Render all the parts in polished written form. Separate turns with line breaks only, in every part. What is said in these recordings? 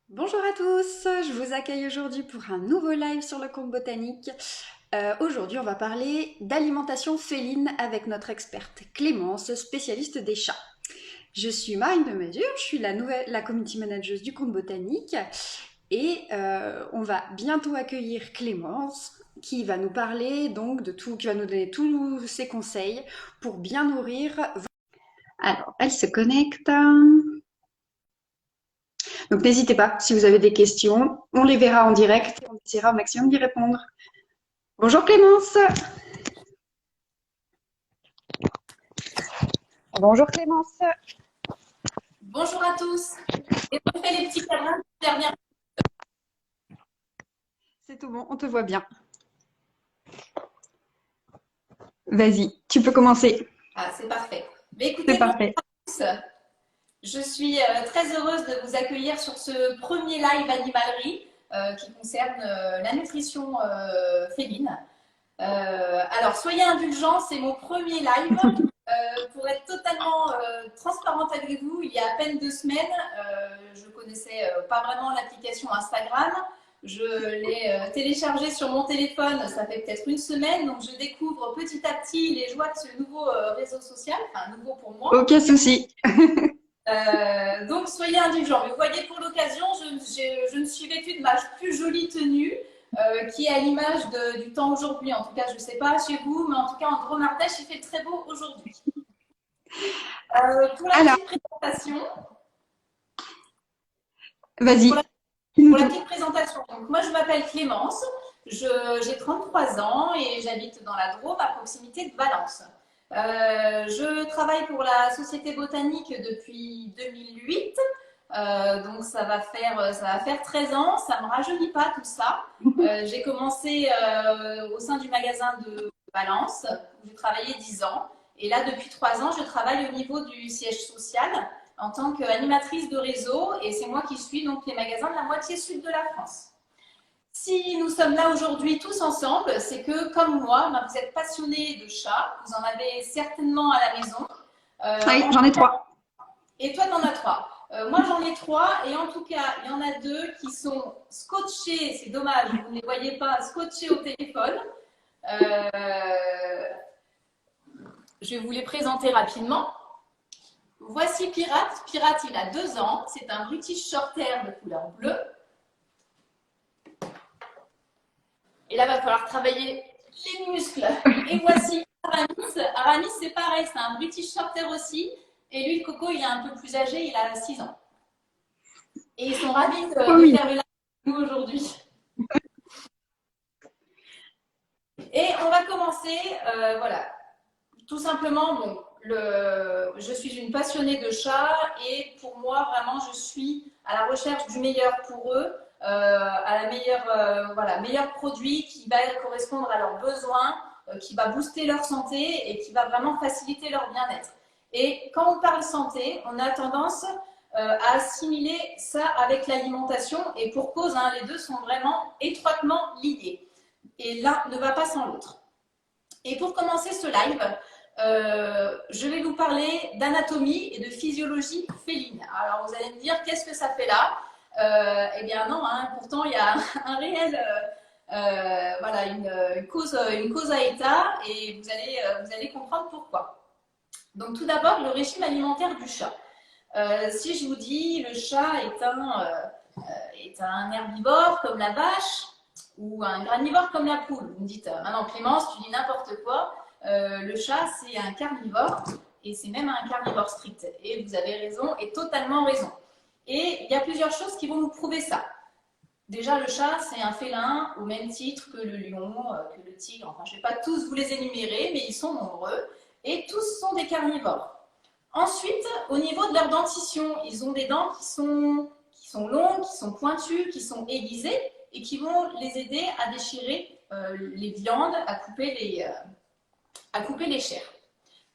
Bonjour à tous, je vous accueille aujourd'hui pour un nouveau live sur le compte botanique. Aujourd'hui, on va parler d'alimentation féline avec notre experte Clémence, spécialiste des chats. Je suis Marine de Mesure, je suis la community manager du compte botanique et on va bientôt accueillir Clémence qui va nous parler donc de tout, qui va nous donner tous ses conseils pour bien nourrir. Alors, elle se connecte. Donc n'hésitez pas, si vous avez des questions, on les verra en direct et on essaiera au maximum d'y répondre. Bonjour Clémence. Bonjour Clémence.
Bonjour à tous. Et on fait les petits câlins dernière.
C'est tout bon, on te voit bien. Vas-y, tu peux commencer.
Ah, c'est parfait. Mais
C'est
écoutez, bonjour
parfait.
à tous. Je suis très heureuse de vous accueillir sur ce premier live animalerie qui concerne la nutrition féline. Alors, soyez indulgents, c'est mon premier live. Pour être totalement transparente avec vous, il y a à peine 2 semaines, je ne connaissais pas vraiment l'application Instagram. Je l'ai téléchargée sur mon téléphone, ça fait peut-être une semaine, donc je découvre petit à petit les joies de ce nouveau réseau social, enfin nouveau pour moi.
Aucun souci.
Donc soyez indulgents. Mais vous voyez, pour l'occasion, je me suis vêtue de ma plus jolie tenue, qui est à l'image du temps aujourd'hui. En tout cas, je ne sais pas chez vous, mais en tout cas, en Gros Ardèche, il fait très beau aujourd'hui. Pour la
Alors,
petite présentation, pour la,
vas-y.
pour la petite présentation, donc moi je m'appelle Clémence, j'ai 33 ans et j'habite dans la Drôme à proximité de Valence. Je travaille pour la Société botanique depuis 2008, donc ça va faire 13 ans, ça ne me rajeunit pas tout ça. J'ai commencé au sein du magasin de Valence, où j'ai travaillé 10 ans. Et là, depuis 3 ans, je travaille au niveau du siège social en tant qu'animatrice de réseau et c'est moi qui suis donc les magasins de la moitié sud de la France. Si nous sommes là aujourd'hui tous ensemble, c'est que comme moi, ben, vous êtes passionnés de chats, vous en avez certainement à la maison.
Oui, j'en ai 3.
Et toi, tu en as 3. Moi, j'en ai 3 et en tout cas, il y en a 2 qui sont scotchés, c'est dommage, vous ne les voyez pas, scotchés au téléphone. Euh, je vais vous les présenter rapidement. Voici Pirate. Pirate, il a 2 ans. C'est un British Shorthair de couleur bleue. Et là, il va falloir travailler les muscles. Et voici Aramis. Aramis, c'est pareil, c'est un British Shorthair aussi. Et lui, le coco, il est un peu plus âgé, il a 6 ans. Et ils sont ravis de faire le live avec nous aujourd'hui. Et on va commencer, voilà, tout simplement, bon, je suis une passionnée de chats et pour moi, vraiment, je suis à la recherche du meilleur pour eux, à la meilleure, voilà, meilleur produit qui va correspondre à leurs besoins, qui va booster leur santé et qui va vraiment faciliter leur bien-être. Et quand on parle santé, on a tendance à assimiler ça avec l'alimentation et pour cause, hein, les deux sont vraiment étroitement liés. Et l'un ne va pas sans l'autre. Et pour commencer ce live, je vais vous parler d'anatomie et de physiologie féline. Alors vous allez me dire, qu'est-ce que ça fait là? Eh bien non, hein, pourtant il y a un réel, voilà, une cause à état et vous allez comprendre pourquoi. Donc tout d'abord, le régime alimentaire du chat. Si je vous dis le chat est un herbivore comme la vache ou un granivore comme la poule, vous me dites, maintenant Clémence, tu dis n'importe quoi. Le chat, c'est un carnivore et c'est même un carnivore strict. Et vous avez raison et totalement raison. Et il y a plusieurs choses qui vont nous prouver ça. Déjà, le chat, c'est un félin au même titre que le lion, que le tigre. Enfin, je ne vais pas tous vous les énumérer, mais ils sont nombreux. Et tous sont des carnivores. Ensuite, au niveau de leur dentition, ils ont des dents qui sont longues, qui sont pointues, qui sont aiguisées et qui vont les aider à déchirer les viandes, à couper les chairs.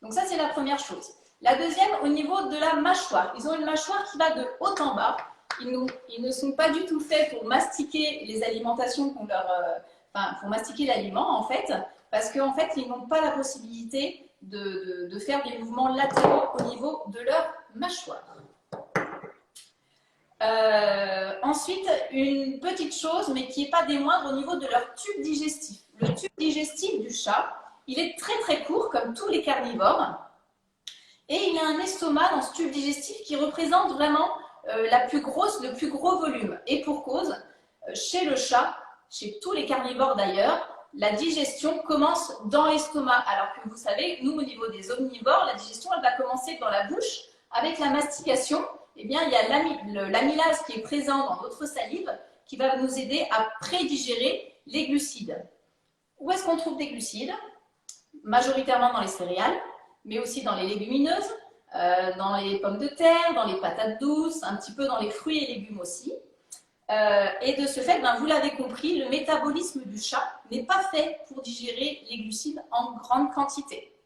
Donc ça, c'est la première chose. La deuxième, au niveau de la mâchoire. Ils ont une mâchoire qui va de haut en bas. Ils ne sont pas du tout faits pour mastiquer les alimentations enfin, pour mastiquer l'aliment, en fait, parce qu'en fait, ils n'ont pas la possibilité de faire des mouvements latéraux au niveau de leur mâchoire. Ensuite, une petite chose, mais qui n'est pas des moindres au niveau de leur tube digestif. Le tube digestif du chat, il est très très court, comme tous les carnivores. Et il a un estomac dans ce tube digestif qui représente vraiment le plus gros volume. Et pour cause, chez le chat, chez tous les carnivores d'ailleurs, la digestion commence dans l'estomac. Alors que vous savez, nous au niveau des omnivores, la digestion elle va commencer dans la bouche avec la mastication. Eh bien, il y a l'amylase qui est présent dans notre salive qui va nous aider à prédigérer les glucides. Où est-ce qu'on trouve des glucides? Majoritairement dans les céréales, mais aussi dans les légumineuses, dans les pommes de terre, dans les patates douces, un petit peu dans les fruits et légumes aussi. Et de ce fait, ben, vous l'avez compris, le métabolisme du chat n'est pas fait pour digérer les glucides en grande quantité.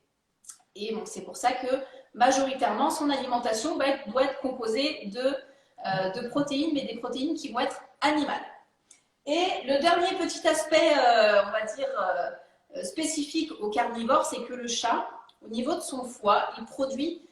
Et bon, c'est pour ça que majoritairement, son alimentation doit être composée de protéines, mais des protéines qui vont être animales. Et le dernier petit aspect, on va dire, spécifique aux carnivores, c'est que le chat, au niveau de son foie, il produit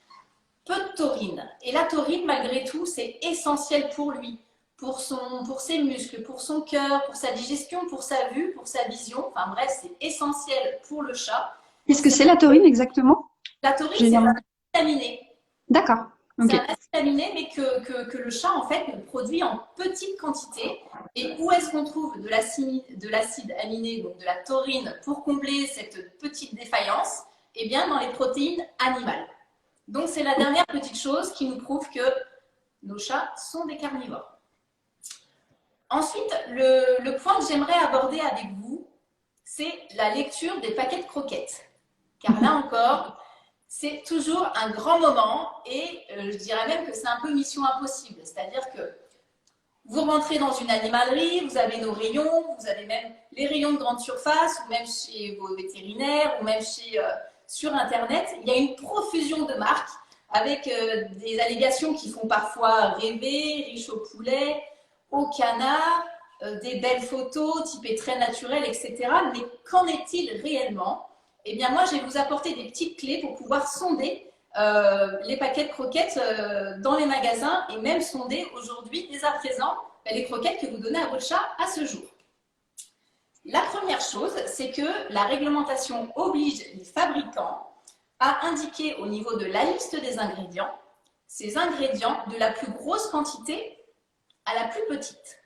peu de taurine. Et la taurine, malgré tout, c'est essentiel pour lui, pour ses muscles, pour son cœur, pour sa digestion, pour sa vue, pour sa vision. Enfin bref, c'est essentiel pour le chat.
Qu'est-ce que c'est la taurine exactement?
La taurine, c'est un acide aminé.
D'accord.
Okay. C'est un acide aminé, mais que le chat, en fait, produit en petite quantité. Et où est-ce qu'on trouve de l'acide aminé, donc de la taurine, pour combler cette petite défaillance? Eh bien, dans les protéines animales. Donc, c'est la dernière petite chose qui nous prouve que nos chats sont des carnivores. Ensuite, le point que j'aimerais aborder avec vous, c'est la lecture des paquets de croquettes. Car là encore, c'est toujours un grand moment et je dirais même que c'est un peu mission impossible. C'est-à-dire que vous rentrez dans une animalerie, vous avez nos rayons, vous avez même les rayons de grande surface, ou même chez vos vétérinaires, ou même sur Internet. Il y a une profusion de marques avec des allégations qui font parfois rêver, riches au poulet, au canard, des belles photos typées très naturelles, etc. Mais qu'en est-il réellement? Eh bien, moi, je vais vous apporter des petites clés pour pouvoir sonder les paquets de croquettes dans les magasins et même sonder aujourd'hui, dès à présent, les croquettes que vous donnez à votre chat à ce jour. La première chose, c'est que la réglementation oblige les fabricants à indiquer au niveau de la liste des ingrédients, ces ingrédients de la plus grosse quantité à la plus petite.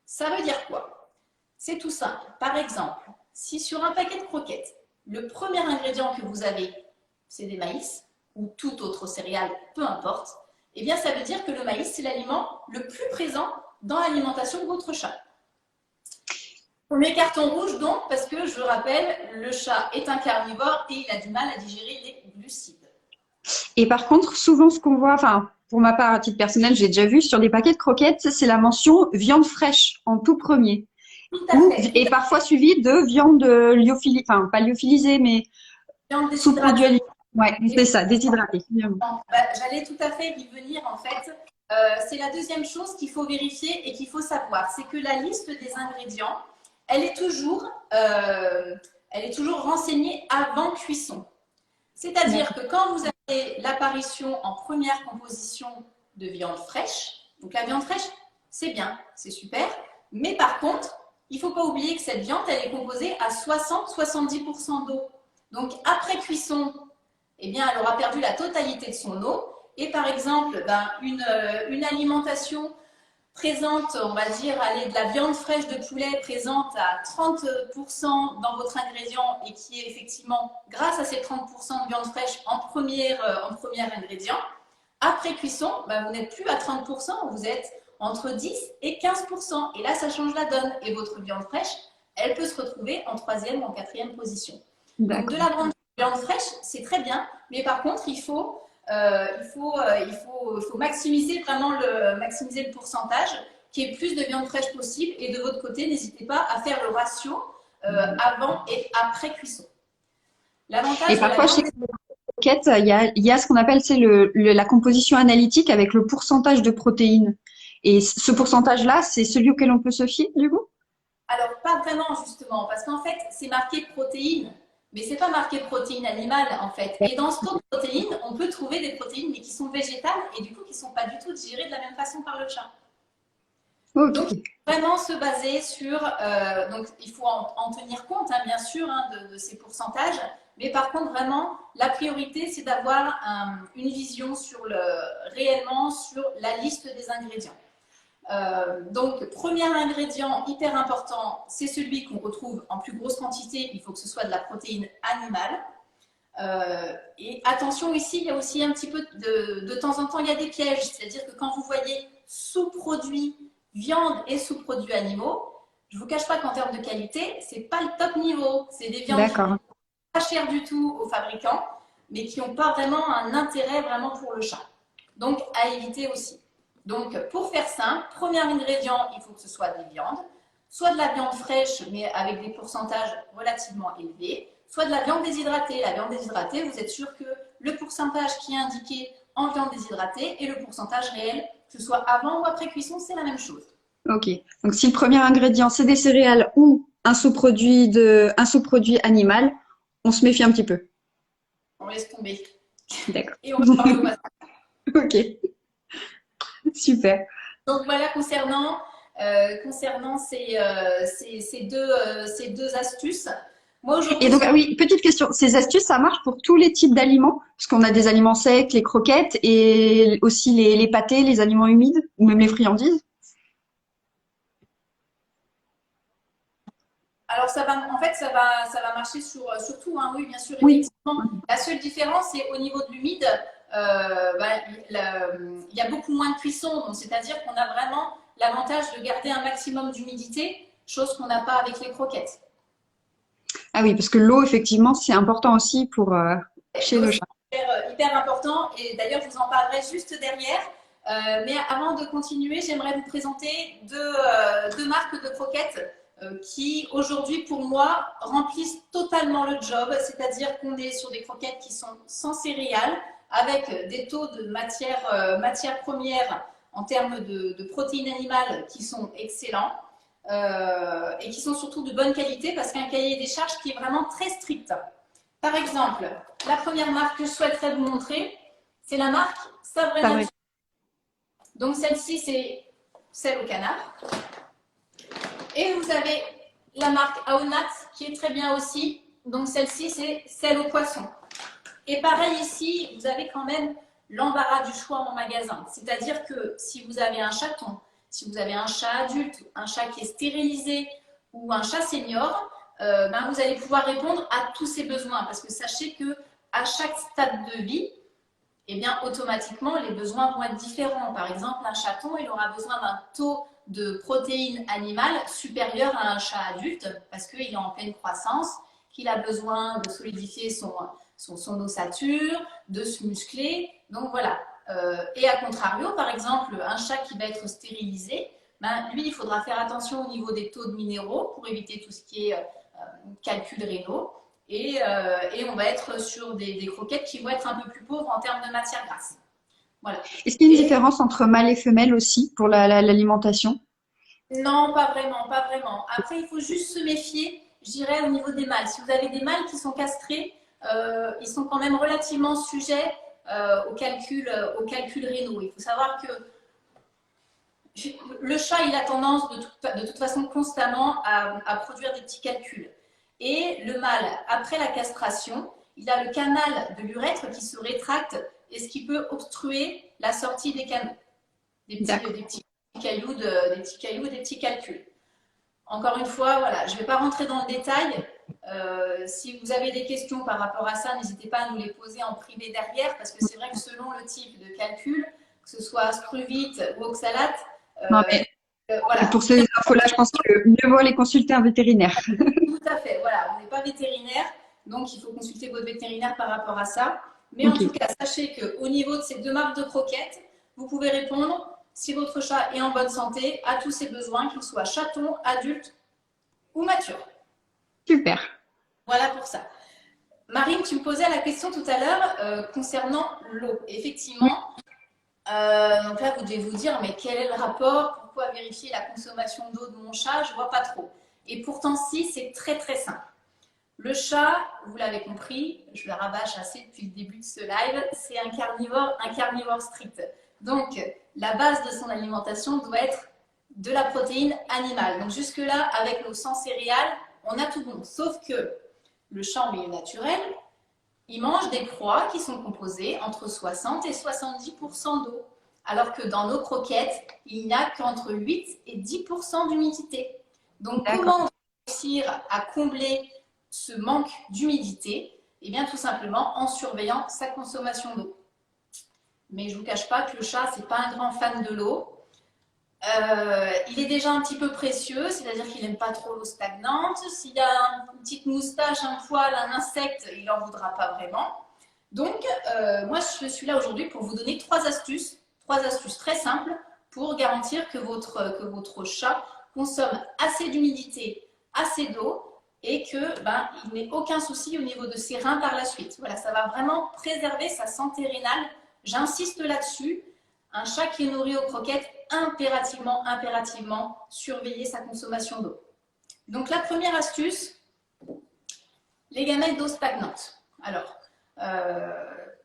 Ça veut dire quoi? C'est tout simple. Par exemple, si sur un paquet de croquettes, le premier ingrédient que vous avez, c'est des maïs, ou toute autre céréale, peu importe, eh bien ça veut dire que le maïs, c'est l'aliment le plus présent dans l'alimentation de votre chat. Premier carton rouge donc, parce que je rappelle, le chat est un carnivore et il a du mal à digérer les glucides.
Et par contre, souvent ce qu'on voit, enfin pour ma part à titre personnel, j'ai déjà vu sur des paquets de croquettes, c'est la mention viande fraîche en tout premier.
Tout à fait.
Et parfois suivi de viande lyophilisée, enfin pas lyophilisée, mais sous produit. Ouais, c'est ça, déshydratée.
J'allais tout à fait y venir en fait. C'est la deuxième chose qu'il faut vérifier et qu'il faut savoir, c'est que la liste des ingrédients, elle est toujours renseignée avant cuisson. C'est-à-dire que quand vous avez l'apparition en première composition de viande fraîche, donc la viande fraîche, c'est bien, c'est super, mais par contre, il ne faut pas oublier que cette viande, elle est composée à 60-70% d'eau. Donc après cuisson, eh bien, elle aura perdu la totalité de son eau. Et par exemple, une alimentation présente, on va dire, de la viande fraîche de poulet présente à 30% dans votre ingrédient et qui est effectivement, grâce à ces 30% de viande fraîche en premier ingrédient, après cuisson, vous n'êtes plus à 30%, vous êtes entre 10 et 15%. Et là, ça change la donne. Et votre viande fraîche, elle peut se retrouver en troisième ou en quatrième position. Donc, de la viande fraîche, c'est très bien, mais par contre, il faut maximiser vraiment le pourcentage, qui est plus de viande fraîche possible. Et de votre côté, n'hésitez pas à faire le ratio avant et après cuisson.
Et parfois, chez les croquettes, il y a ce qu'on appelle la composition analytique avec le pourcentage de protéines. Et ce pourcentage-là, c'est celui auquel on peut se fier, du coup?
Alors, pas vraiment, justement, parce qu'en fait, c'est marqué protéines. Mais ce n'est pas marqué protéines animales, en fait. Et dans ce taux de protéines, on peut trouver des protéines, mais qui sont végétales et du coup, qui ne sont pas du tout digérées de la même façon par le chat.
Ok,
Donc, vraiment se baser sur, donc il faut en tenir compte, hein, bien sûr, hein, de ces pourcentages, mais par contre, vraiment, la priorité, c'est d'avoir une vision réellement sur la liste des ingrédients. Donc, premier ingrédient hyper important, c'est celui qu'on retrouve en plus grosse quantité. Il faut que ce soit de la protéine animale. Et attention ici, il y a aussi un petit peu de temps en temps, il y a des pièges. C'est-à-dire que quand vous voyez sous-produits viande et sous-produits animaux, je ne vous cache pas qu'en termes de qualité, c'est pas le top niveau. C'est des viandes qui
d'accord.
coûtent pas cher du tout aux fabricants, mais qui n'ont pas vraiment un intérêt vraiment pour le chat. Donc, à éviter aussi. Donc, pour faire simple, premier ingrédient, il faut que ce soit des viandes, soit de la viande fraîche, mais avec des pourcentages relativement élevés, soit de la viande déshydratée. La viande déshydratée, vous êtes sûr que le pourcentage qui est indiqué en viande déshydratée et le pourcentage réel, que ce soit avant ou après cuisson, c'est la même chose.
Ok. Donc, si le premier ingrédient, c'est des céréales ou un sous-produit animal, on se méfie un petit peu.
On laisse tomber.
D'accord.
Et on va parler au passage.
Ok, super.
Donc voilà, concernant ces deux astuces. Moi
Et
aujourd'hui,
donc, ah oui, petite question. Ces astuces, ça marche pour tous les types d'aliments? Parce qu'on a des aliments secs, les croquettes et aussi les pâtés, les aliments humides ou même les friandises.
alors en fait, ça va marcher sur tout, hein. Oui, bien sûr,
Oui.
effectivement. La seule différence, c'est au niveau de l'humide, il y a beaucoup moins de cuisson. Donc, c'est-à-dire qu'on a vraiment l'avantage de garder un maximum d'humidité, chose qu'on n'a pas avec les croquettes.
Ah oui, parce que l'eau, effectivement, c'est important aussi pour chez
L'eau,
le
c'est
chat.
hyper important. Et d'ailleurs, je vous en parlerai juste derrière. Mais avant de continuer, j'aimerais vous présenter deux marques de croquettes qui, aujourd'hui, pour moi, remplissent totalement le job. C'est-à-dire qu'on est sur des croquettes qui sont sans céréales, avec des taux de matière première en termes de protéines animales qui sont excellents et qui sont surtout de bonne qualité parce qu'un cahier des charges qui est vraiment très strict. Par exemple, la première marque que je souhaiterais vous montrer, c'est la marque Sabre
Ça vrai.
Nature. Donc celle-ci, c'est celle au canard. Et vous avez la marque Aonat qui est très bien aussi. Donc celle-ci, c'est celle au poisson. Et pareil ici, vous avez quand même l'embarras du choix en magasin. C'est-à-dire que si vous avez un chaton, si vous avez un chat adulte, un chat qui est stérilisé ou un chat senior, vous allez pouvoir répondre à tous ces besoins. Parce que sachez que à chaque stade de vie, eh bien, automatiquement, les besoins vont être différents. Par exemple, un chaton, il aura besoin d'un taux de protéines animales supérieur à un chat adulte parce qu'il est en pleine croissance, qu'il a besoin de solidifier son ossature, de se muscler. Donc voilà. Et à contrario, par exemple, un chat qui va être stérilisé, lui, il faudra faire attention au niveau des taux de minéraux pour éviter tout ce qui est calcul rénaux. Et on va être sur des croquettes qui vont être un peu plus pauvres en termes de matière grasse. Voilà.
Est-ce qu'il y a une
Et
différence entre mâle et femelle aussi pour l'alimentation?
non, pas vraiment, pas vraiment. Après, il faut juste se méfier, je dirais, au niveau des mâles. Si vous avez des mâles qui sont castrés, ils sont quand même relativement sujets au calcul rénaux. Il faut savoir que le chat, il a tendance de toute façon constamment à produire des petits calculs. Et le mâle, après la castration, il a le canal de l'urètre qui se rétracte et ce qui peut obstruer la sortie des canaux,
D'accord.
des petits cailloux, des petits cailloux, des petits calculs. Encore une fois, voilà, je ne vais pas rentrer dans le détail. Si vous avez des questions par rapport à ça, n'hésitez pas à nous les poser en privé derrière, parce que c'est vrai que selon le type de calcul, que ce soit Scruvit ou Oxalate,
Non,
euh,
mais
voilà,
pour ces infos-là, je pense que mieux vaut aller consulter un vétérinaire.
tout à fait. Voilà, on n'est pas vétérinaire, donc il faut consulter votre vétérinaire par rapport à ça. Mais en
Ok,
tout cas, sachez qu'au niveau de ces deux marques de croquettes, vous pouvez répondre, si votre chat est en bonne santé, à tous ses besoins, qu'il soit chaton, adulte ou mature.
super.
Voilà pour ça. Marine, tu me posais la question tout à l'heure concernant l'eau.
Oui.
Effectivement, donc là, vous devez vous dire, mais quel est le rapport? Pourquoi vérifier la consommation d'eau de mon chat? Je ne vois pas trop. Et pourtant, si, c'est très très simple. Le chat, vous l'avez compris, je le rabâche assez depuis le début de ce live, c'est un carnivore strict. Donc, la base de son alimentation doit être de la protéine animale. Donc jusque-là, avec nos 100 céréales, on a tout bon. Sauf que le chat en milieu naturel, il mange des proies qui sont composées entre 60 et 70% d'eau. Alors que dans nos croquettes, il n'y a qu'entre 8 et 10% d'humidité. Donc comment réussir à combler ce manque d'humidité? Eh bien tout simplement en surveillant sa consommation d'eau. Mais je ne vous cache pas que le chat, ce n'est pas un grand fan de l'eau. Il est déjà un petit peu précieux, c'est-à-dire qu'il n'aime pas trop l'eau stagnante. S'il y a une petite moustache, un poil, un insecte, il n'en voudra pas vraiment. Donc, moi, je suis là aujourd'hui pour vous donner trois astuces très simples pour garantir que votre chat consomme assez d'humidité, assez d'eau et qu'il n'ait aucun souci au niveau de ses reins par la suite. Voilà, ça va vraiment préserver sa santé rénale. J'insiste là-dessus. Un chat qui est nourri aux croquettes, impérativement surveiller sa consommation d'eau. Donc la première astuce, les gamètes d'eau stagnante. Alors,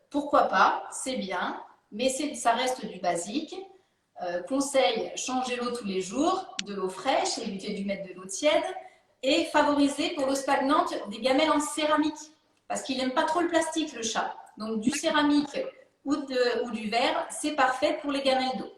pourquoi pas, c'est bien, mais ça reste du basique. Conseil, changer l'eau tous les jours, de l'eau fraîche, éviter de mettre de l'eau tiède, et favoriser pour l'eau stagnante des gamelles en céramique, parce qu'il n'aime pas trop le plastique, le chat. Donc du céramique ou du verre, c'est parfait pour les gamelles d'eau.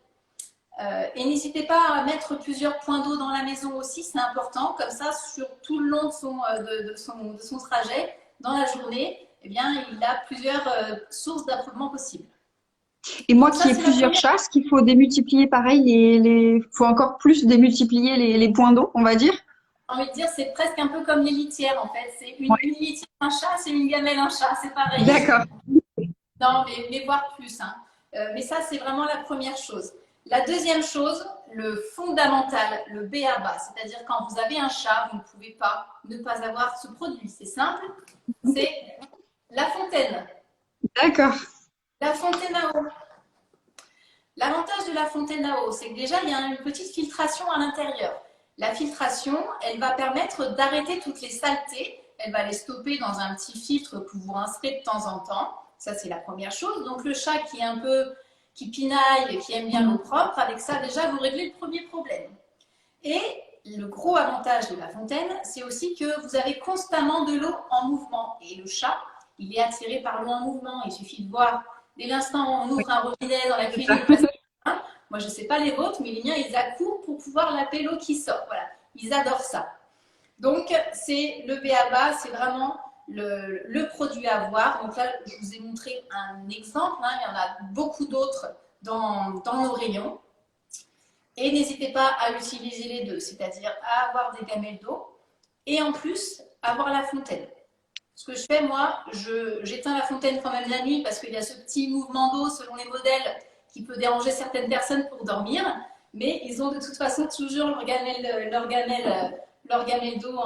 Et n'hésitez pas à mettre plusieurs points d'eau dans la maison aussi, c'est important, comme ça sur tout le long de son trajet, dans la journée, eh bien, il a plusieurs sources d'approvisionnement possibles.
Et moi qui ai plusieurs chats, est-ce qu'il faut démultiplier pareil, faut encore plus démultiplier les points d'eau, on va dire?
J'ai envie de dire, c'est presque un peu comme les litières en fait. C'est une litière un chat, c'est une gamelle un chat, c'est pareil.
D'accord.
Non, mais voire plus. Hein. Mais ça, c'est vraiment la première chose. La deuxième chose, le fondamental, le b.a.-ba, c'est-à-dire quand vous avez un chat, vous ne pouvez pas ne pas avoir ce produit. C'est simple, c'est la fontaine.
D'accord.
La fontaine à eau. L'avantage de la fontaine à eau, c'est que déjà, il y a une petite filtration à l'intérieur. La filtration, elle va permettre d'arrêter toutes les saletés. Elle va les stopper dans un petit filtre que vous rincerez de temps en temps. Ça, c'est la première chose. Donc, le chat qui pinaille, qui aime bien l'eau propre, avec ça, déjà, vous réglez le premier problème. Et le gros avantage de la fontaine, c'est aussi que vous avez constamment de l'eau en mouvement. Et le chat, il est attiré par l'eau en mouvement. Il suffit de voir, dès l'instant où on ouvre un robinet dans la cuisine, moi, je ne sais pas les vôtres, mais les miens, ils accourent pour pouvoir laver l'eau qui sort. Voilà, ils adorent ça. Donc, c'est le b.a.-ba, c'est vraiment le produit à avoir. Donc là, je vous ai montré un exemple. Hein, il y en a beaucoup d'autres dans nos rayons. Et n'hésitez pas à utiliser les deux, c'est-à-dire à avoir des gamelles d'eau et en plus, avoir la fontaine. Ce que je fais, moi, j'éteins la fontaine quand même la nuit parce qu'il y a ce petit mouvement d'eau selon les modèles qui peut déranger certaines personnes pour dormir, mais ils ont de toute façon toujours leur gamelle d'eau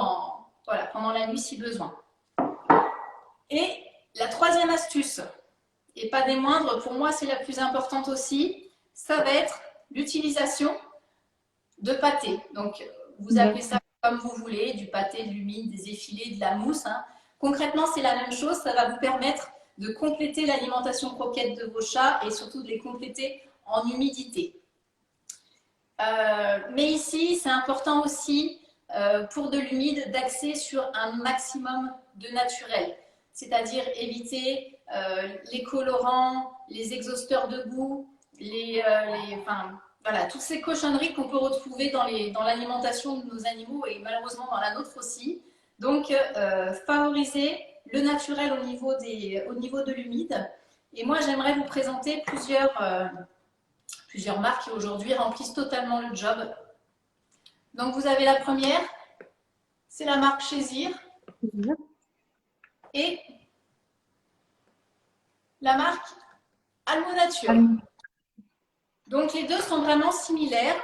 pendant la nuit si besoin. Et la troisième astuce, et pas des moindres, pour moi c'est la plus importante aussi, ça va être l'utilisation de pâté. Donc vous appelez ça comme vous voulez, du pâté, de l'humide, des effilés, de la mousse. Hein. Concrètement, c'est la même chose, ça va vous permettre de compléter l'alimentation croquette de vos chats et surtout de les compléter en humidité. Mais ici, c'est important aussi pour de l'humide d'axer sur un maximum de naturel, c'est-à-dire éviter les colorants, les exhausteurs de goût, voilà, toutes ces cochonneries qu'on peut retrouver dans l'alimentation de nos animaux et malheureusement dans la nôtre aussi. Donc, favoriser le naturel au niveau de l'humide. Et moi, j'aimerais vous présenter plusieurs marques qui aujourd'hui remplissent totalement le job. Donc, vous avez la première, c'est la marque Chésir. Et la marque Almo Nature. Donc, les deux sont vraiment similaires.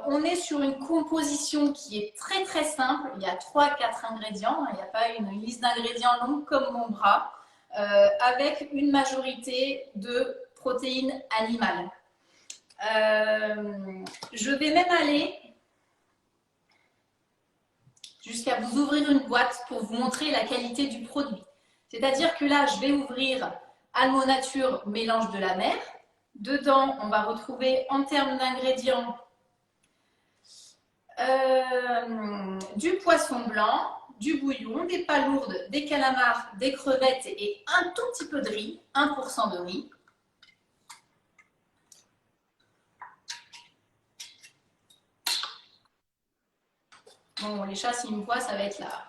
On est sur une composition qui est très très simple. Il y a 3-4 ingrédients. Il n'y a pas une liste d'ingrédients longue comme mon bras, avec une majorité de protéines animales. Je vais même aller jusqu'à vous ouvrir une boîte pour vous montrer la qualité du produit. C'est-à-dire que là, je vais ouvrir Almo Nature mélange de la mer. Dedans, on va retrouver en termes d'ingrédients Du poisson blanc, du bouillon, des palourdes, des calamars, des crevettes et un tout petit peu de riz, 1% de riz. Bon, les chats, s'ils me voient, ça va être là.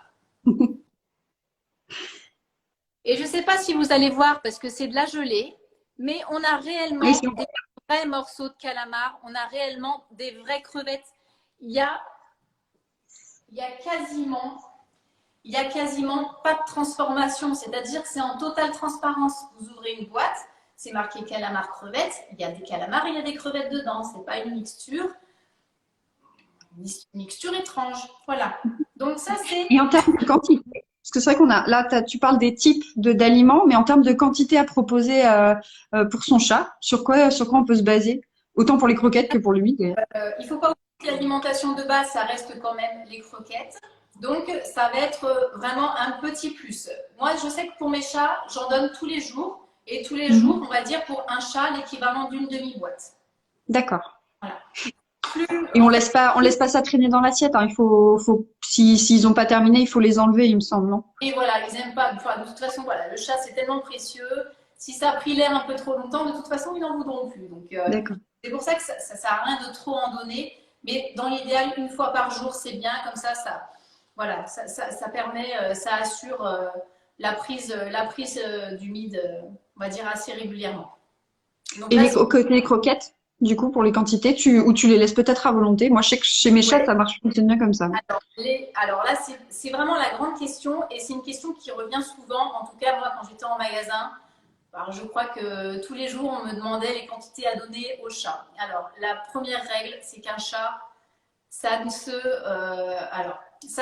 Et je ne sais pas si vous allez voir parce que c'est de la gelée, mais on a réellement
Oui,
des vrais morceaux de calamar, on a réellement des vraies crevettes. Il y a, il y a quasiment il n'y a quasiment pas de transformation, c'est-à-dire que c'est en totale transparence. Vous ouvrez une boîte, c'est marqué calamar crevette, il y a des calamars et il y a des crevettes dedans, ce n'est pas une mixture étrange. Voilà. Donc ça c'est…
et en termes de quantité, parce que c'est vrai qu'on a là, tu parles des types d'aliments, mais en termes de quantité à proposer pour son chat, sur quoi on peut se baser, autant pour les croquettes que pour lui. D'ailleurs.
Il ne faut pas oublier que l'alimentation de base, ça reste quand même les croquettes. Donc, ça va être vraiment un petit plus. Moi, je sais que pour mes chats, j'en donne tous les jours. Et tous les jours, on va dire pour un chat, l'équivalent d'une demi-boîte.
D'accord.
Voilà.
Et on laisse pas ça traîner dans l'assiette. Hein. S'ils ont pas terminé, il faut les enlever, il me semble, non?
Et voilà, ils n'aiment pas. Enfin, de toute façon, voilà, le chat, c'est tellement précieux. Si ça a pris l'air un peu trop longtemps, de toute façon, ils n'en voudront plus. Donc,
D'accord.
c'est pour ça que ça ne sert à rien de trop en donner. Mais dans l'idéal, une fois par jour, c'est bien. Comme ça, voilà, ça permet, ça assure la prise du mid, on va dire, assez régulièrement. Donc
Et
là,
les croquettes, du coup, pour les quantités, ou tu les laisses peut-être à volonté. Moi, je sais que chez mes chats,
ouais.
ça marche fonctionne bien comme ça.
Alors là, c'est vraiment la grande question et c'est une question qui revient souvent. En tout cas, moi, quand j'étais en magasin, alors je crois que tous les jours, on me demandait les quantités à donner au chat. Alors, la première règle, c'est qu'un chat, ça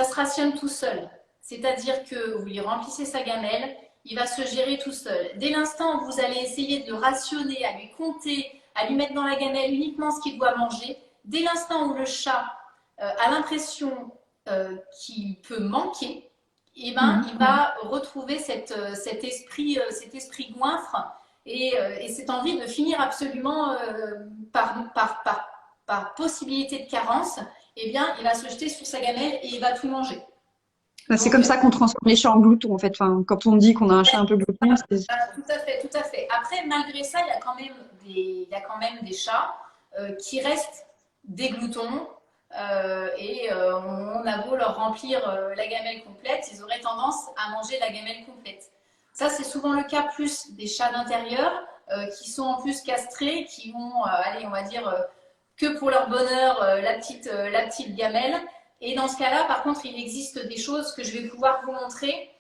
se rationne tout seul. C'est-à-dire que vous lui remplissez sa gamelle, il va se gérer tout seul. Dès l'instant où vous allez essayer de le rationner, à lui compter, à lui mettre dans la gamelle uniquement ce qu'il doit manger, dès l'instant où le chat a l'impression qu'il peut manquer, eh ben, il va retrouver cet esprit goinfre et cette envie de finir absolument par possibilité de carence. Eh bien, il va se jeter sur sa gamelle et il va tout manger.
C'est
Donc,
comme ça qu'on transforme les chats en gloutons, en fait. Enfin, quand on dit qu'on a un chat un peu glouton, c'est…
tout à fait, tout à fait. Après, malgré ça, il y a quand même des chats qui restent des gloutons on a beau leur remplir la gamelle complète, ils auraient tendance à manger la gamelle complète. Ça, c'est souvent le cas plus des chats d'intérieur qui sont en plus castrés, qui vont, allez, on va dire, que pour leur bonheur, la petite gamelle. Et dans ce cas-là, par contre, il existe des choses que je vais pouvoir vous montrer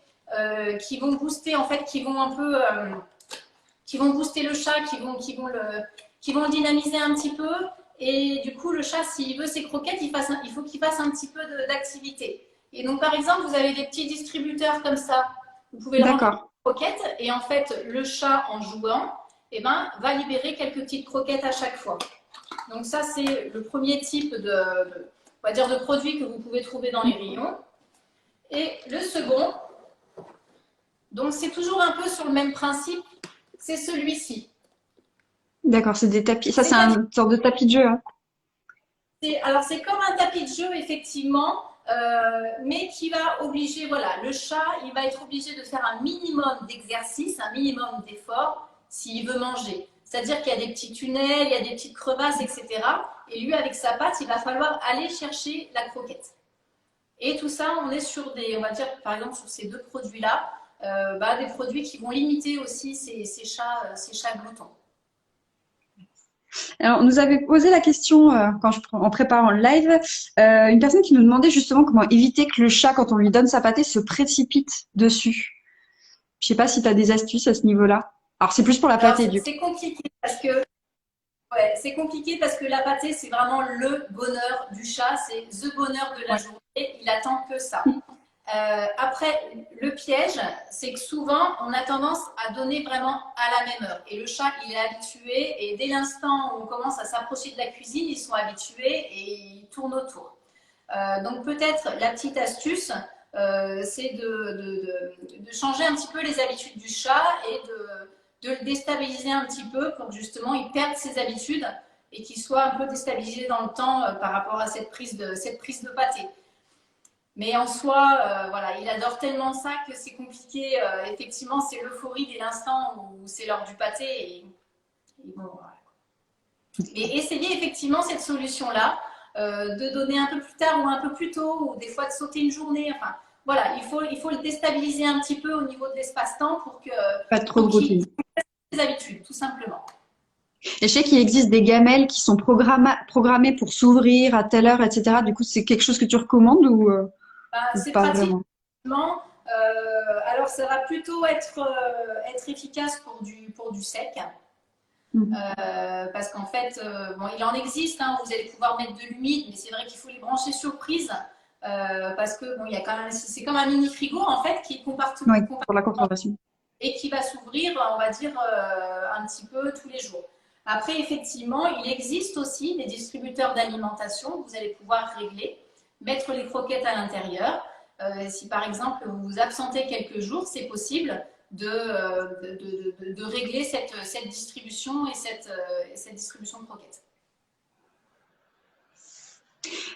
qui vont booster, en fait, qui vont un peu, qui vont booster le chat, qui vont le dynamiser un petit peu. Et du coup, le chat, s'il veut ses croquettes, il faut qu'il fasse un petit peu d'activité. Et donc, par exemple, vous avez des petits distributeurs comme ça. Vous pouvez le remplir de croquettes. Et en fait, le chat, en jouant, eh ben, va libérer quelques petites croquettes à chaque fois. Donc ça, c'est le premier type on va dire, de produit que vous pouvez trouver dans les rayons. Et le second, donc c'est toujours un peu sur le même principe, c'est celui-ci.
D'accord, c'est des tapis. Ça, c'est une sorte de tapis de jeu. Hein.
Alors, c'est comme un tapis de jeu, effectivement, mais qui va obliger, voilà, le chat, il va être obligé de faire un minimum d'exercice, un minimum d'effort s'il veut manger. C'est-à-dire qu'il y a des petits tunnels, il y a des petites crevasses, etc. Et lui, avec sa patte, il va falloir aller chercher la croquette. Et tout ça, on est sur on va dire, par exemple, sur ces deux produits-là, des produits qui vont limiter aussi ces chats gloutons.
Alors, on nous avait posé la question en préparant le live, une personne qui nous demandait justement comment éviter que le chat, quand on lui donne sa pâtée, se précipite dessus. Je sais pas si tu as des astuces à ce niveau-là. Alors, c'est plus pour la pâtée, du coup.
C'est compliqué parce que c'est compliqué parce que la pâtée, c'est vraiment le bonheur du chat, c'est the bonheur de la journée. Il attend que ça. Après, le piège, c'est que souvent, on a tendance à donner vraiment à la même heure. Et le chat, il est habitué. Et dès l'instant où on commence à s'approcher de la cuisine, ils sont habitués et ils tournent autour. Donc peut-être la petite astuce, c'est de changer un petit peu les habitudes du chat et de le déstabiliser un petit peu pour que justement il perde ses habitudes et qu'il soit un peu déstabilisé dans le temps par rapport à cette prise de pâté. Mais en soi, voilà, il adore tellement ça que c'est compliqué. Effectivement, c'est l'euphorie dès l'instant où c'est l'heure du pâté. Et bon, voilà. Mais essayez effectivement cette solution-là, de donner un peu plus tard ou un peu plus tôt, ou des fois de sauter une journée. Enfin, voilà, il faut le déstabiliser un petit peu au niveau de l'espace-temps
Pas trop de
qu'il
routine.
ait ses habitudes, tout simplement.
Et je sais qu'il existe des gamelles qui sont programmées pour s'ouvrir à telle heure, etc. Du coup, c'est quelque chose que tu recommandes ou
C'est
pas
pratique.
vraiment?
Alors, ça va plutôt être efficace pour du sec.
Mhm.
Parce qu'en fait, bon, il en existe, hein, vous allez pouvoir mettre de l'humide, mais c'est vrai qu'il faut les brancher sur prise. Parce que bon, il y a quand même, c'est comme un mini frigo en fait qui est
Oui, pour la conservation.
et qui va s'ouvrir, on va dire, un petit peu tous les jours. Après, effectivement, il existe aussi des distributeurs d'alimentation où vous allez pouvoir régler, mettre les croquettes à l'intérieur. Si par exemple vous vous absentez quelques jours, c'est possible de régler cette distribution et cette distribution de croquettes.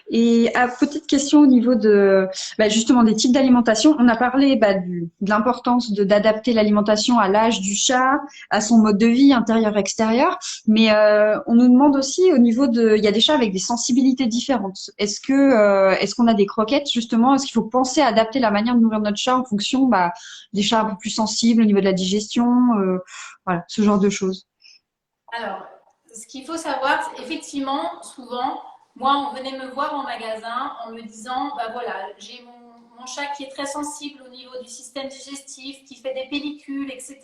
Et petite question au niveau justement des types d'alimentation. On a parlé de l'importance d'adapter l'alimentation à l'âge du chat, à son mode de vie intérieur-extérieur. Mais on nous demande aussi au niveau il y a des chats avec des sensibilités différentes. Est-ce qu'on a des croquettes justement? Est-ce qu'il faut penser à adapter la manière de nourrir notre chat en fonction des chats un peu plus sensibles au niveau de la digestion, voilà, ce genre de choses.
Alors, ce qu'il faut savoir, c'est effectivement, souvent, moi, on venait me voir en magasin en me disant, bah voilà, j'ai mon chat qui est très sensible au niveau du système digestif, qui fait des pellicules, etc.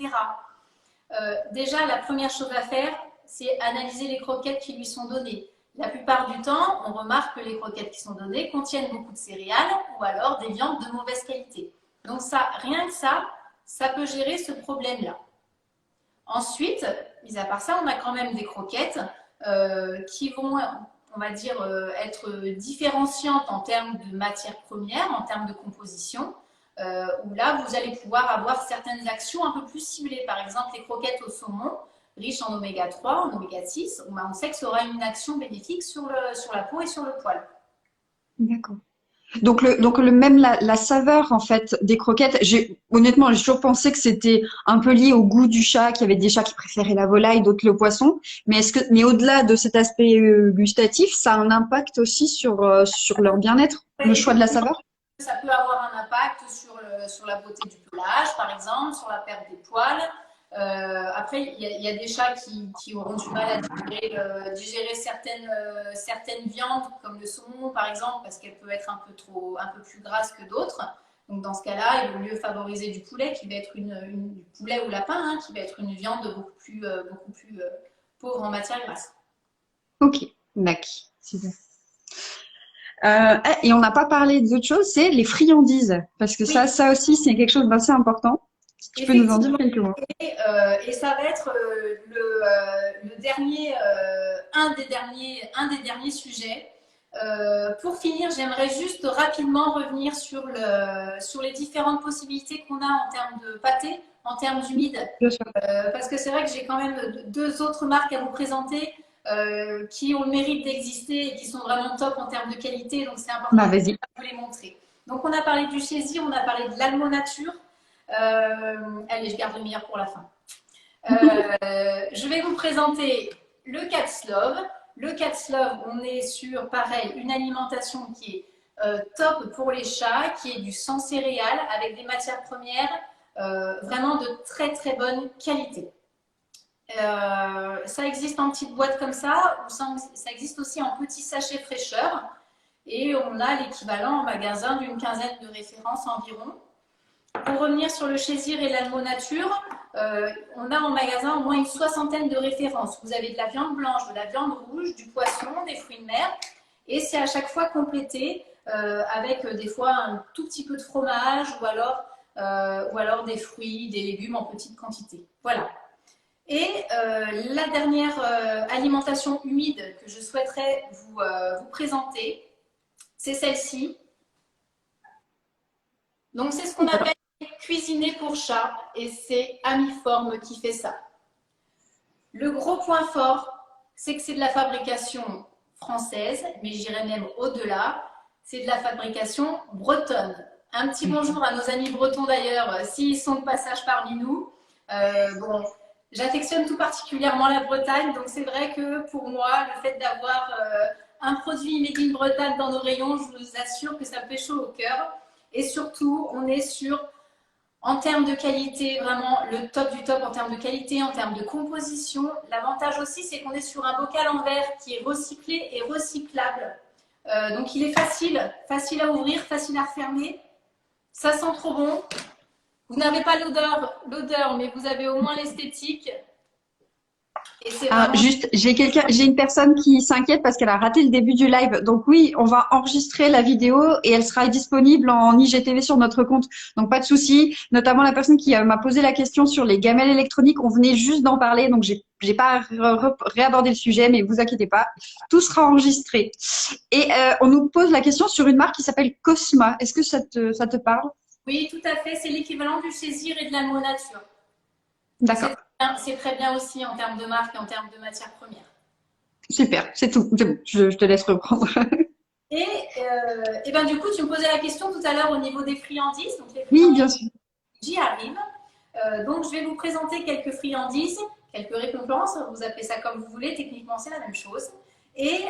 Déjà, la première chose à faire, c'est analyser les croquettes qui lui sont données. La plupart du temps, on remarque que les croquettes qui sont données contiennent beaucoup de céréales ou alors des viandes de mauvaise qualité. Donc ça, rien que ça peut gérer ce problème-là. Ensuite, mis à part ça, on a quand même des croquettes qui vont, on va dire, être différenciantes en termes de matières premières, en termes de composition, où là, vous allez pouvoir avoir certaines actions un peu plus ciblées. Par exemple, les croquettes au saumon, riches en oméga 3, en oméga 6, on sait que ça aura une action bénéfique sur la peau et sur le poil.
D'accord. Donc même la saveur en fait des croquettes, honnêtement j'ai toujours pensé que c'était un peu lié au goût du chat, qu'il y avait des chats qui préféraient la volaille, d'autres le poisson. Mais au-delà de cet aspect gustatif, ça a un impact aussi sur leur bien-être, le choix de la saveur?
Ça peut avoir un impact sur la beauté du pelage, par exemple, sur la perte des poils. Après, il y a des chats qui auront du mal à digérer certaines viandes, comme le saumon, par exemple, parce qu'elle peut être un peu plus grasse que d'autres. Donc, dans ce cas-là, il vaut mieux favoriser du poulet, qui va être du poulet ou lapin, hein, qui va être une viande beaucoup plus pauvre en matière grasse.
Ok, d'accord. Super. Et on n'a pas parlé d'autre chose, c'est les friandises, parce que
Oui,
ça aussi c'est quelque chose d'assez important. Si tu peux nous en dire
effectivement.
quelques mots.
Et ça va être le dernier, un des derniers sujets. Pour finir, j'aimerais juste rapidement revenir sur les différentes possibilités qu'on a en termes de pâté, en termes d'humide.
Bien sûr.
Parce que c'est vrai que j'ai quand même deux autres marques à vous présenter qui ont le mérite d'exister et qui sont vraiment top en termes de qualité. Donc c'est important
Bah
de
vas-y.
vous les montrer. Donc on a parlé du Chézy, on a parlé de l'Almo Nature. Allez, je garde le meilleur pour la fin. Je vais vous présenter le Cat's Love. Le Cat's Love, on est sur, pareil, une alimentation qui est top pour les chats, qui est du sans céréales avec des matières premières vraiment de très très bonne qualité. Ça existe en petites boîtes comme ça, ou ça existe aussi en petits sachets fraîcheur. Et on a l'équivalent en magasin d'une quinzaine de références environ. Pour revenir sur le Chézir et l'Almo Nature, on a en magasin au moins une soixantaine de références. Vous avez de la viande blanche, de la viande rouge, du poisson, des fruits de mer. Et c'est à chaque fois complété avec des fois un tout petit peu de fromage ou alors des fruits, des légumes en petite quantité. Voilà. Et la dernière alimentation humide que je souhaiterais vous présenter, c'est celle-ci. Donc, c'est ce qu'on appelle cuisiner pour chat et c'est Amiforme qui fait ça. Le gros point fort, c'est que c'est de la fabrication française, mais j'irais même au-delà, c'est de la fabrication bretonne. Un petit bonjour à nos amis bretons d'ailleurs, s'ils sont de passage parmi nous. Bon, j'affectionne tout particulièrement la Bretagne, donc c'est vrai que pour moi, le fait d'avoir un produit made in Bretagne dans nos rayons, je vous assure que ça me fait chaud au cœur. Et surtout, on est sur, en termes de qualité, vraiment le top du top en termes de qualité, en termes de composition. L'avantage aussi, c'est qu'on est sur un bocal en verre qui est recyclé et recyclable. Donc il est facile à ouvrir, facile à refermer. Ça sent trop bon. Vous n'avez pas l'odeur, mais vous avez au moins l'esthétique. Et c'est
Ah,
vraiment...
juste, j'ai une personne qui s'inquiète parce qu'elle a raté le début du live. Donc oui, on va enregistrer la vidéo et elle sera disponible en IGTV sur notre compte. Donc pas de souci. Notamment la personne qui m'a posé la question sur les gamelles électroniques, on venait juste d'en parler, donc j'ai pas réabordé le sujet, mais vous inquiétez pas, tout sera enregistré. Et on nous pose la question sur une marque qui s'appelle Cosma. Est-ce que ça te parle?
Oui, tout à fait. C'est l'équivalent du Césir et de la Mot Nature.
D'accord.
C'est très bien aussi en termes de marque et en termes de matières premières.
Super, c'est tout. C'est bon, je te laisse reprendre.
Et ben, du coup, tu me posais la question tout à l'heure au niveau des friandises. Donc, les
Oui,
friandises,
bien sûr.
j'y arrive. Donc, je vais vous présenter quelques friandises, quelques récompenses. Vous appelez ça comme vous voulez. Techniquement, c'est la même chose. Et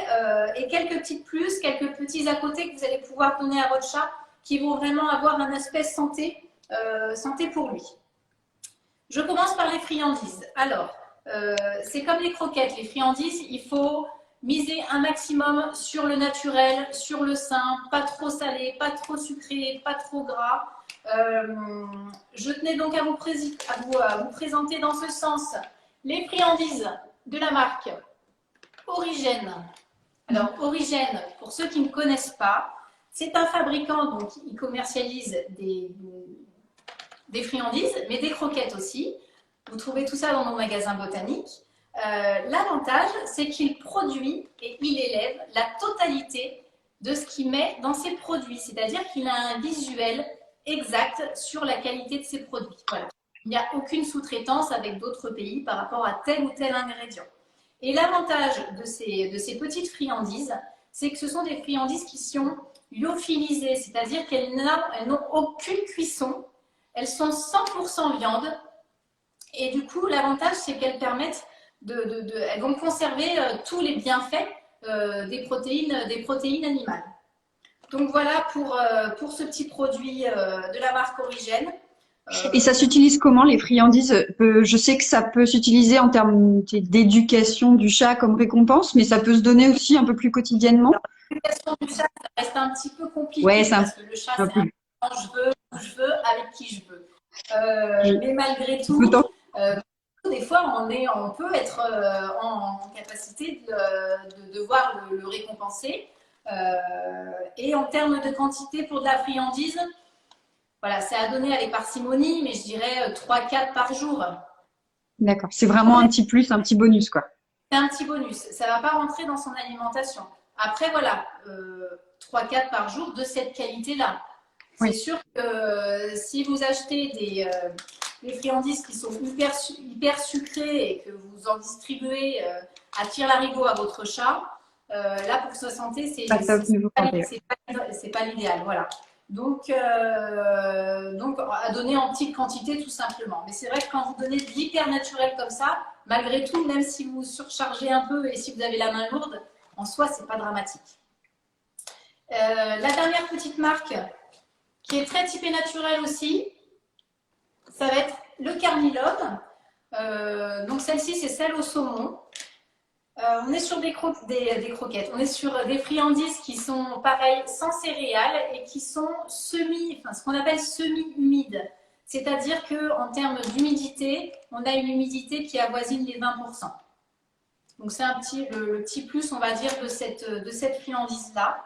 quelques petites plus, quelques petits à côté que vous allez pouvoir donner à votre chat qui vont vraiment avoir un aspect santé, santé pour lui. Je commence par les friandises. Alors, c'est comme les croquettes. Les friandises, il faut miser un maximum sur le naturel, sur le sain, pas trop salé, pas trop sucré, pas trop gras. Je tenais donc à vous présenter dans ce sens les friandises de la marque Origène. Alors, Origène, pour ceux qui ne connaissent pas, c'est un fabricant, donc il commercialise des friandises, mais des croquettes aussi. Vous trouvez tout ça dans nos magasins botaniques. L'avantage, c'est qu'il produit et il élève la totalité de ce qu'il met dans ses produits. C'est-à-dire qu'il a un visuel exact sur la qualité de ses produits. Voilà. Il n'y a aucune sous-traitance avec d'autres pays par rapport à tel ou tel ingrédient. Et l'avantage de ces petites friandises, c'est que ce sont des friandises qui sont lyophilisées, c'est-à-dire qu'elles n'ont aucune cuisson. Elles sont 100% viande. Et du coup, l'avantage, c'est qu'elles permettent elles vont conserver tous les bienfaits des protéines animales. Donc voilà pour ce petit produit de la marque Origène.
Et ça s'utilise comment, les friandises? Je sais que ça peut s'utiliser en termes d'éducation du chat comme récompense, mais ça peut se donner aussi un peu plus quotidiennement.
L'éducation du chat, ça reste un petit peu compliqué
Ouais, c'est
parce que le chat, c'est un peu je veux, où je veux, avec qui je veux. Mais malgré tout, des fois, on peut être en capacité de devoir le récompenser. Et en termes de quantité pour de la friandise, voilà, c'est à donner avec parcimonie, mais je dirais 3-4 par jour.
D'accord, c'est vraiment un petit plus, un petit bonus, quoi.
C'est un petit bonus. Ça ne va pas rentrer dans son alimentation. Après, voilà, 3-4 par jour de cette qualité-là.
Oui.
C'est sûr que si vous achetez des friandises qui sont hyper sucrées et que vous en distribuez à tire-larigot à votre chat, là, pour sa santé, c'est pas l'idéal. Voilà. Donc, à donner en petite quantité, tout simplement. Mais c'est vrai que quand vous donnez de l'hyper naturel comme ça, malgré tout, même si vous surchargez un peu et si vous avez la main lourde, en soi, c'est pas dramatique. La dernière petite marque, qui est très typée naturelle aussi, ça va être le Carnilone. Donc celle-ci, c'est celle au saumon. On est sur des croquettes, on est sur des friandises qui sont pareilles, sans céréales et qui sont ce qu'on appelle semi-humides. C'est-à-dire qu'en termes d'humidité, on a une humidité qui avoisine les 20%. Donc c'est le petit plus, on va dire, de cette friandise-là.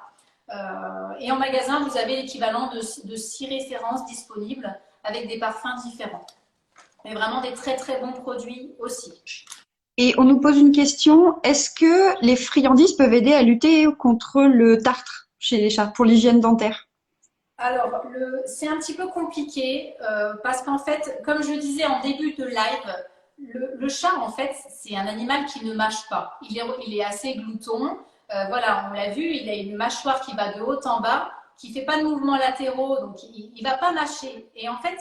Et en magasin, vous avez l'équivalent de 6 références disponibles avec des parfums différents. Mais vraiment des très très bons produits aussi.
Et on nous pose une question, est-ce que les friandises peuvent aider à lutter contre le tartre chez les chats pour l'hygiène dentaire?
Alors, c'est un petit peu compliqué parce qu'en fait, comme je disais en début de live, le chat, en fait, c'est un animal qui ne mâche pas. Il est assez glouton. Voilà, on l'a vu, il a une mâchoire qui va de haut en bas, qui ne fait pas de mouvements latéraux, donc il ne va pas mâcher. Et en fait,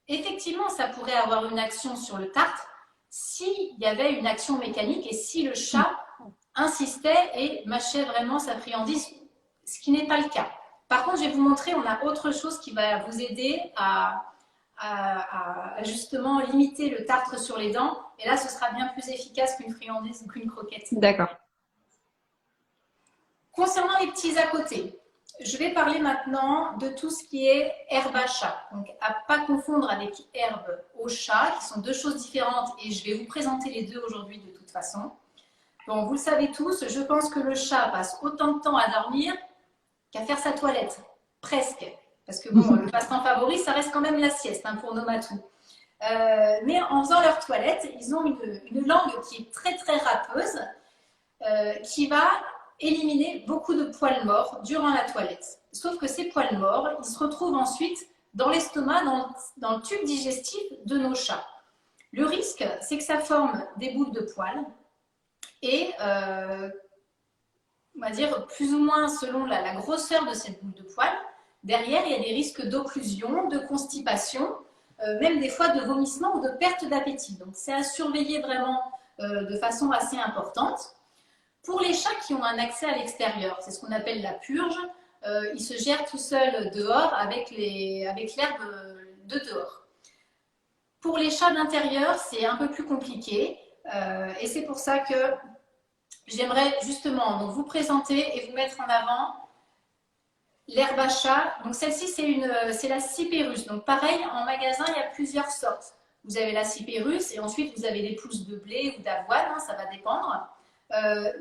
effectivement, ça pourrait avoir une action sur le tartre s'il y avait une action mécanique et si le chat insistait et mâchait vraiment sa friandise, ce qui n'est pas le cas. Par contre, je vais vous montrer, on a autre chose qui va vous aider à justement limiter le tartre sur les dents. Et là, ce sera bien plus efficace qu'une friandise ou qu'une croquette.
D'accord.
Concernant les petits à côté, je vais parler maintenant de tout ce qui est herbe à chat. Donc, à ne pas confondre avec herbe au chat, qui sont deux choses différentes. Et je vais vous présenter les deux aujourd'hui de toute façon. Bon, vous le savez tous, je pense que le chat passe autant de temps à dormir qu'à faire sa toilette. Presque. Parce que bon, le passe-temps favori, ça reste quand même la sieste hein, pour nos matous. Mais en faisant leur toilette, ils ont une langue qui est très très râpeuse, qui va éliminer beaucoup de poils morts durant la toilette. Sauf que ces poils morts, ils se retrouvent ensuite dans l'estomac, dans le tube digestif de nos chats. Le risque, c'est que ça forme des boules de poils et on va dire plus ou moins selon la grosseur de cette boule de poils, derrière il y a des risques d'occlusion, de constipation, même des fois de vomissement ou de perte d'appétit. Donc c'est à surveiller vraiment de façon assez importante. Pour les chats qui ont un accès à l'extérieur, c'est ce qu'on appelle la purge, ils se gèrent tout seuls dehors avec l'herbe de dehors. Pour les chats d'intérieur, c'est un peu plus compliqué et c'est pour ça que j'aimerais justement donc, vous présenter et vous mettre en avant l'herbe à chat. Donc celle-ci, c'est la Cyperus. Donc pareil, en magasin, il y a plusieurs sortes. Vous avez la Cyperus et ensuite vous avez des pousses de blé ou d'avoine, hein, ça va dépendre.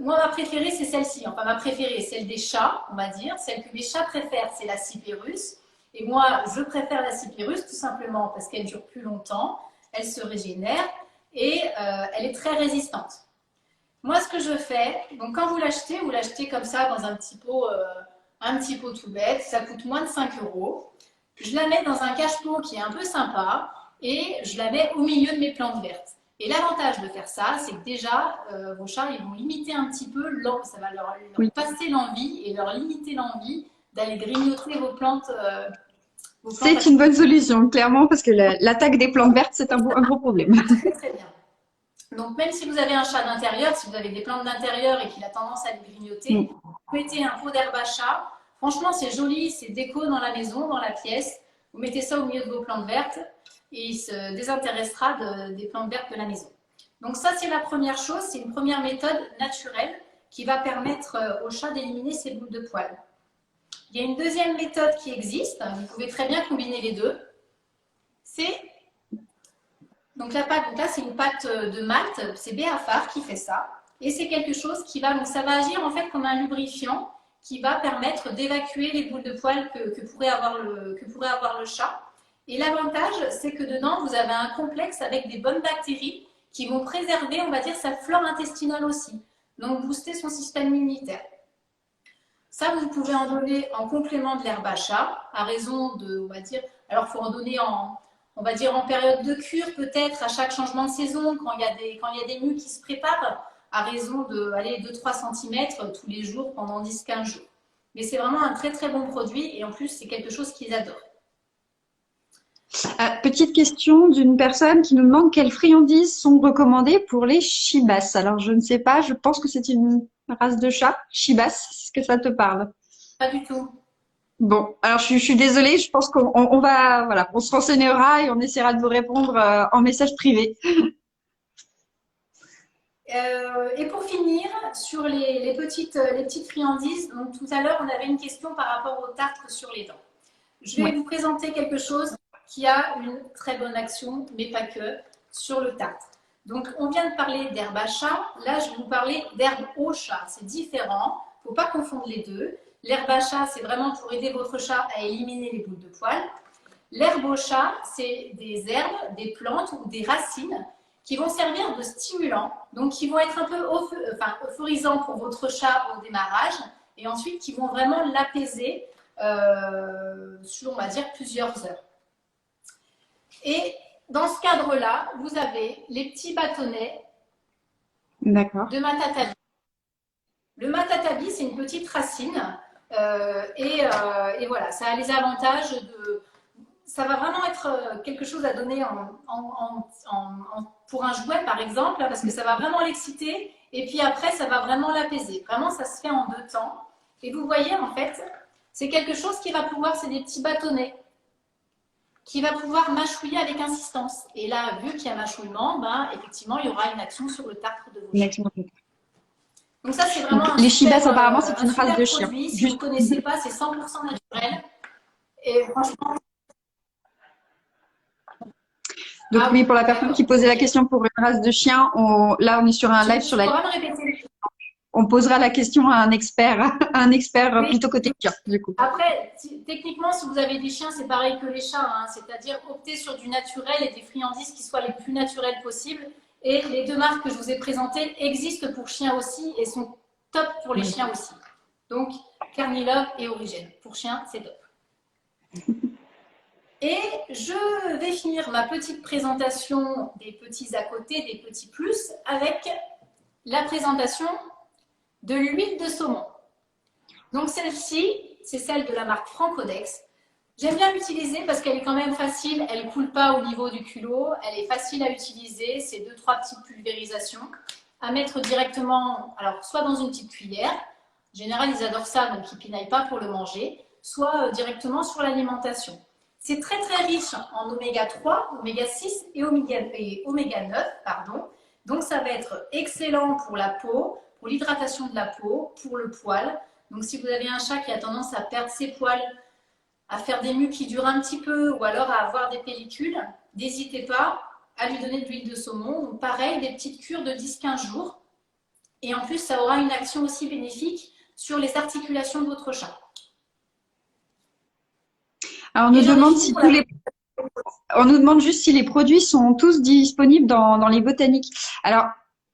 Moi, ma préférée, c'est celle-ci. Enfin, ma préférée, celle des chats, on va dire. Celle que mes chats préfèrent, c'est la Cyperus. Et moi, je préfère la Cyperus tout simplement parce qu'elle dure plus longtemps, elle se régénère et elle est très résistante. Moi, ce que je fais, donc quand vous l'achetez comme ça dans un petit pot tout bête, ça coûte moins de 5 euros. Je la mets dans un cache-pot qui est un peu sympa et je la mets au milieu de mes plantes vertes. Et l'avantage de faire ça, c'est que déjà, vos chats, ils vont limiter un petit peu, ça va leur passer l'envie et leur limiter l'envie d'aller grignoter vos plantes.
C'est une bonne solution, clairement, parce que l'attaque des plantes vertes, c'est un gros problème.
Très, très bien. Donc, même si vous avez un chat d'intérieur, si vous avez des plantes d'intérieur et qu'il a tendance à les grignoter, vous mettez un pot d'herbe à chat. Franchement, c'est joli, c'est déco dans la maison, dans la pièce. Vous mettez ça au milieu de vos plantes vertes et il se désintéressera des plantes vertes de la maison. Donc ça, c'est la première chose, c'est une première méthode naturelle qui va permettre au chat d'éliminer ses boules de poils. Il y a une deuxième méthode qui existe, vous pouvez très bien combiner les deux. C'est donc la pâte, donc là c'est une pâte de malt, c'est Béafar qui fait ça. Et c'est quelque chose qui va, donc ça va agir en fait comme un lubrifiant qui va permettre d'évacuer les boules de poils que pourrait avoir le chat. Et l'avantage, c'est que dedans, vous avez un complexe avec des bonnes bactéries qui vont préserver, on va dire, sa flore intestinale aussi. Donc, booster son système immunitaire. Ça, vous pouvez en donner en complément de l'herbe à chat, à raison de, on va dire, alors il faut en donner on va dire en période de cure peut-être, à chaque changement de saison, quand il y a des mues qui se préparent, à raison de 2-3 cm tous les jours pendant 10-15 jours. Mais c'est vraiment un très très bon produit et en plus, c'est quelque chose qu'ils adorent.
Petite question d'une personne qui nous demande quelles friandises sont recommandées pour les chibas. Alors, je ne sais pas, je pense que c'est une race de chat. Chibas, est-ce que ça te parle?
Pas du tout.
Bon, alors je suis désolée, je pense qu'on va, voilà, on se renseignera et on essaiera de vous répondre en message privé.
Et pour finir, sur les petites friandises, donc tout à l'heure, on avait une question par rapport au tartre sur les dents. Je vais vous présenter quelque chose qui a une très bonne action, mais pas que, sur le tartre. Donc, on vient de parler d'herbe à chat. Là, je vais vous parler d'herbe au chat. C'est différent. Il ne faut pas confondre les deux. L'herbe à chat, c'est vraiment pour aider votre chat à éliminer les boules de poils. L'herbe au chat, c'est des herbes, des plantes ou des racines qui vont servir de stimulants, donc qui vont être un peu euphorisants pour votre chat au démarrage, et ensuite qui vont vraiment l'apaiser sur, on va dire, plusieurs heures. Et dans ce cadre-là, vous avez les petits bâtonnets
D'accord.
de matatabi. Le matatabi, c'est une petite racine et voilà, ça a les avantages de. Ça va vraiment être quelque chose à donner pour un jouet, par exemple, parce que ça va vraiment l'exciter et puis après, ça va vraiment l'apaiser. Vraiment, ça se fait en 2 temps. Et vous voyez, en fait, c'est quelque chose qui va pouvoir, c'est des petits bâtonnets, qui va pouvoir mâchouiller avec insistance. Et là, vu qu'il y a mâchouillement, ben, effectivement, il y aura une action sur le tartre de vos chiens. Donc ça, c'est vraiment
Donc, les Shibas, apparemment, c'est une race de chien.
produit. Si vous ne connaissez pas, c'est 100% naturel. Et franchement...
Donc oui, pour la personne qui posait la question pour une race de chien, là, on est sur un live sur la... On posera la question à un expert oui. Plutôt côté chien, du coup.
Après, techniquement, si vous avez des chiens, c'est pareil que les chats, hein, c'est-à-dire opter sur du naturel et des friandises qui soient les plus naturelles possibles. Et les 2 marques que je vous ai présentées existent pour chiens aussi et sont top pour les chiens aussi. Donc, Carnilove et Origine. Pour chiens, c'est top. Et je vais finir ma petite présentation des petits à côté, des petits plus, avec la présentation de l'huile de saumon. Donc celle-ci, c'est celle de la marque Francodex. J'aime bien l'utiliser parce qu'elle est quand même facile, elle ne coule pas au niveau du culot, elle est facile à utiliser, c'est 2-3 petites pulvérisations à mettre directement, alors soit dans une petite cuillère, en général ils adorent ça, donc ils ne pinaillent pas pour le manger, soit directement sur l'alimentation. C'est très très riche en oméga 3, oméga 6 et oméga 9, pardon. Donc ça va être excellent pour la peau, pour l'hydratation de la peau, pour le poil. Donc si vous avez un chat qui a tendance à perdre ses poils, à faire des mues qui durent un petit peu ou alors à avoir des pellicules, n'hésitez pas à lui donner de l'huile de saumon. Donc pareil, des petites cures de 10-15 jours. Et en plus, ça aura une action aussi bénéfique sur les articulations de votre chat.
Alors, on nous demande juste si les produits sont tous disponibles dans les botaniques. Alors,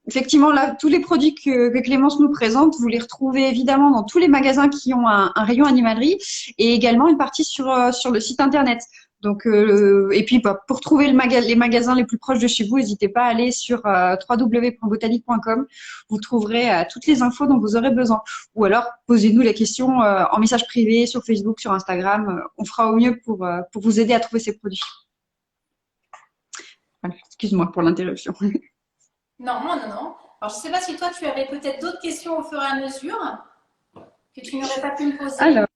effectivement, là, tous les produits que Clémence nous présente, vous les retrouvez évidemment dans tous les magasins qui ont un rayon animalerie et également une partie sur le site internet. Donc, et puis pour trouver les magasins les plus proches de chez vous, n'hésitez pas à aller sur www.botanique.com. Vous trouverez toutes les infos dont vous aurez besoin. Ou alors, posez-nous la question en message privé sur Facebook, sur Instagram. On fera au mieux pour vous aider à trouver ces produits. Voilà, excuse-moi pour l'interruption.
Non. Alors, je ne sais pas si toi, tu avais peut-être d'autres questions au fur et à mesure que tu n'aurais pas pu me poser.
Alors,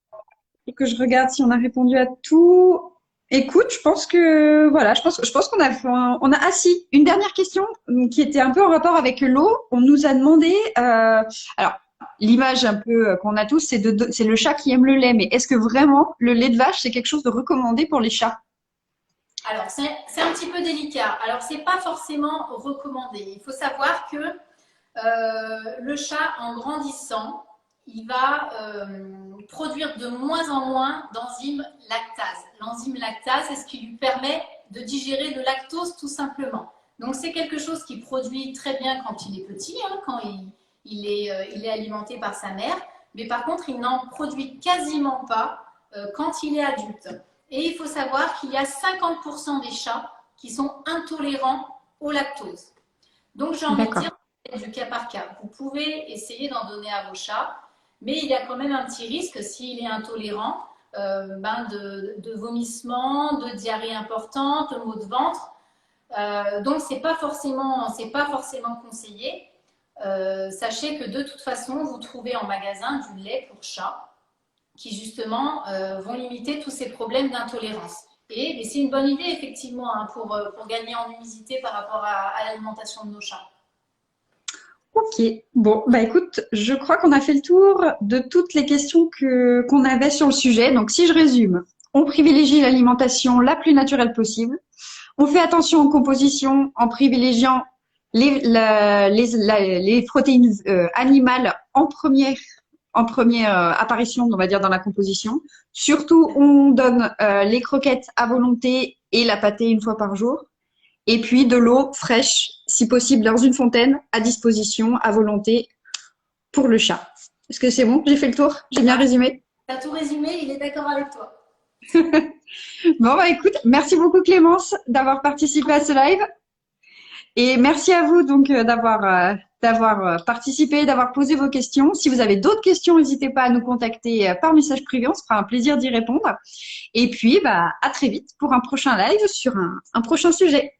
et que je regarde si on a répondu à tout. Écoute, je pense que voilà, je pense qu'on a si, une dernière question qui était un peu en rapport avec l'eau. On nous a demandé, alors l'image un peu qu'on a tous, c'est le chat qui aime le lait, mais est-ce que vraiment le lait de vache c'est quelque chose de recommandé pour les chats?
Alors c'est un petit peu délicat. Alors c'est pas forcément recommandé. Il faut savoir que le chat en grandissant, il va produire de moins en moins d'enzyme lactase. L'enzyme lactase, c'est ce qui lui permet de digérer le lactose tout simplement. Donc c'est quelque chose qu'il produit très bien quand il est petit, hein, quand il est alimenté par sa mère, mais par contre il n'en produit quasiment pas quand il est adulte. Et il faut savoir qu'il y a 50% des chats qui sont intolérants au lactose. Donc j'ai envie de dire du cas par cas. Vous pouvez essayer d'en donner à vos chats, mais il y a quand même un petit risque s'il est intolérant de vomissements, de diarrhée importante, de maux de ventre. Donc c'est pas forcément conseillé. Sachez que de toute façon, vous trouvez en magasin du lait pour chat qui justement vont limiter tous ces problèmes d'intolérance. Et c'est une bonne idée effectivement hein, pour gagner en humidité par rapport à l'alimentation de nos chats.
Ok, bon, bah écoute, je crois qu'on a fait le tour de toutes les questions qu'on avait sur le sujet. Donc si je résume, on privilégie l'alimentation la plus naturelle possible. On fait attention aux compositions en privilégiant les protéines animales en première apparition, on va dire, dans la composition. Surtout, on donne les croquettes à volonté et la pâtée une fois par jour. Et puis de l'eau fraîche, si possible, dans une fontaine, à disposition, à volonté, pour le chat. Est-ce que c'est bon? J'ai fait le tour? J'ai bien résumé?
Tu as tout résumé, il est d'accord avec toi.
Bon, bah écoute, merci beaucoup Clémence d'avoir participé à ce live. Et merci à vous donc d'avoir participé, d'avoir posé vos questions. Si vous avez d'autres questions, n'hésitez pas à nous contacter par message privé, on se fera un plaisir d'y répondre. Et puis, bah, à très vite pour un prochain live sur un prochain sujet.